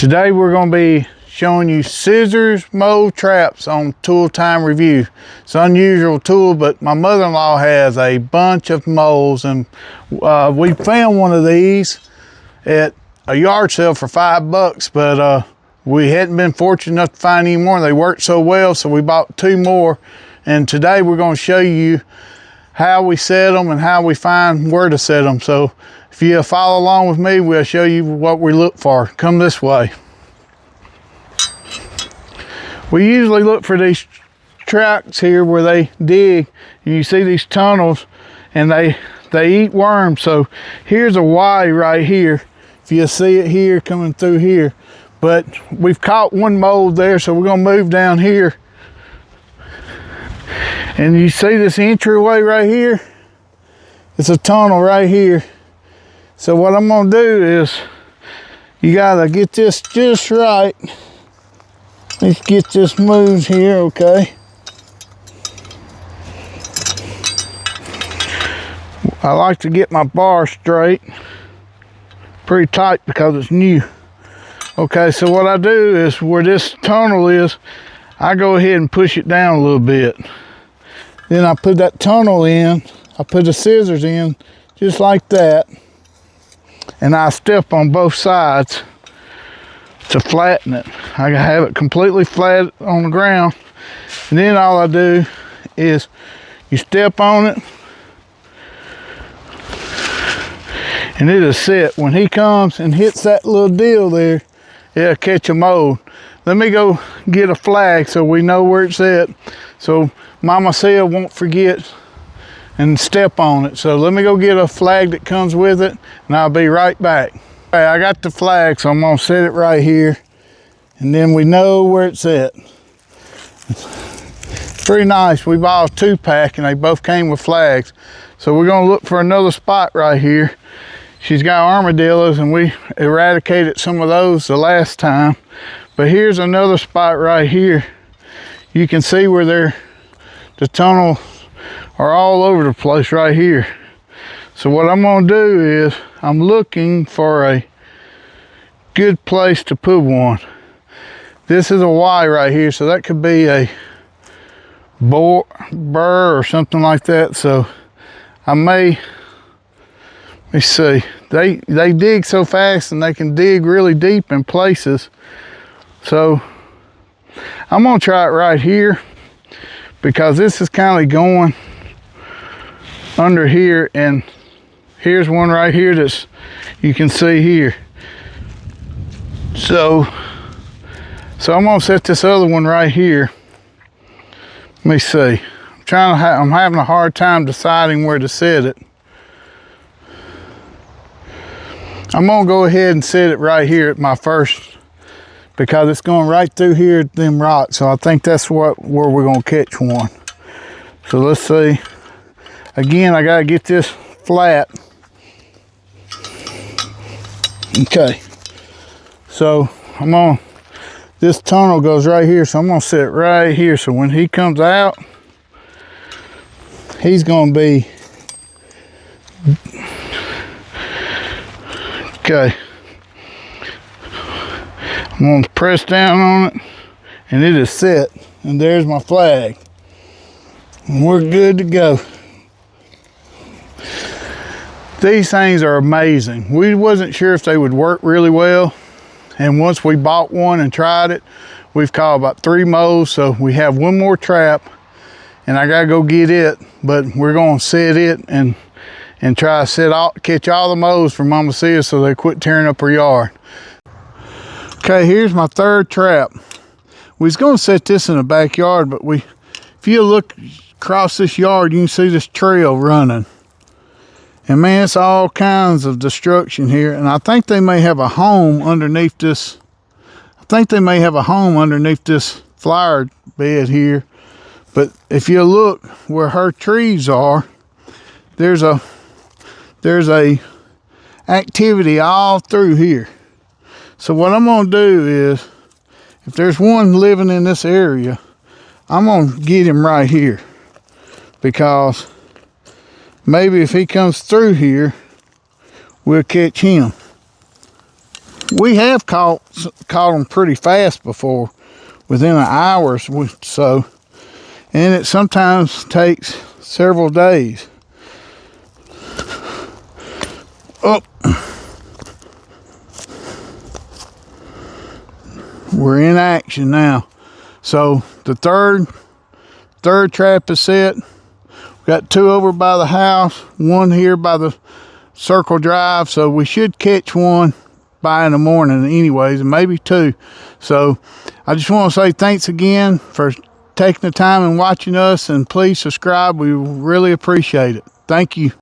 Today we're going to be showing you scissors mole traps on Tool Time Review. It's an unusual tool, but my mother-in-law has a bunch of moles, and we found one of these at a yard sale for $5, but we hadn't been fortunate enough to find any more. They worked so well, so we bought 2 more, and today we're going to show you how we set them and how we find where to set them. So if you follow along with me, we'll show you what we look for. Come this way. We usually look for these tracks here where they dig, and you see these tunnels, and they eat worms. So here's a Y right here, if you see it here coming through here. But we've caught one mole there, so we're gonna move down here. And you see this entryway right here? It's a tunnel right here. So what I'm gonna do is, you gotta get this just right. Let's get this moved here, okay? I like to get my bar straight, pretty tight because it's new. Okay, so what I do is, where this tunnel is, I go ahead and push it down a little bit. Then I put that tunnel in, I put the scissors in, just like that. And I step on both sides to flatten it. I have it completely flat on the ground. And then all I do is, you step on it, and it'll sit. When he comes and hits that little deal there, it'll catch a mole. Let me go get a flag so we know where it's at, so Mama Sia won't forget and step on it. So let me go get a flag that comes with it, and I'll be right back. Okay, I got the flag, so I'm gonna set it right here, and then we know where it's at. It's pretty nice. We bought a 2-pack, and they both came with flags. So we're gonna look for another spot right here. She's got armadillos, and we eradicated some of those the last time. But here's another spot right here. You can see where the tunnels are all over the place right here. So what I'm gonna do is, I'm looking for a good place to put one. This is a Y right here, so that could be a burr or something like that. So I may, let me see, they dig so fast, and they can dig really deep in places. So I'm gonna try it right here, because this is kind of going under here, and here's one right here that's, you can see here. So I'm gonna set this other one right here. Let me see. I'm having a hard time deciding where to set it. I'm gonna go ahead and set it right here at my first, because it's going right through here at them rocks. So I think that's where we're gonna catch one. So let's see. Again, I gotta get this flat. Okay. So this tunnel goes right here, so I'm gonna set it right here. So when he comes out, he's gonna be, okay. I'm gonna press down on it, and it is set. And there's my flag. And we're good to go. These things are amazing. We wasn't sure if they would work really well. And once we bought one and tried it, we've caught about 3 moles. So we have one more trap, and I gotta go get it. But we're gonna set it and try to catch all the moles for Mama Sia, so they quit tearing up her yard. Okay, here's my 3rd trap. We was gonna set this in the backyard, but if you look across this yard, you can see this trail running. And man, it's all kinds of destruction here. And I think they may have a home underneath this. I think they may have a home underneath this flower bed here. But if you look where her trees are, there's a activity all through here. So what I'm gonna do is, if there's one living in this area, I'm gonna get him right here, because maybe if he comes through here, we'll catch him. We have caught them pretty fast before, within an hour or so, and it sometimes takes several days. Oh, we're in action now. So the third trap is set. We got 2 over by the house, 1 here by the circle drive, so we should catch 1 by in the morning anyways, and maybe 2. So I just want to say thanks again for taking the time and watching us, and please subscribe. We really appreciate it. Thank you.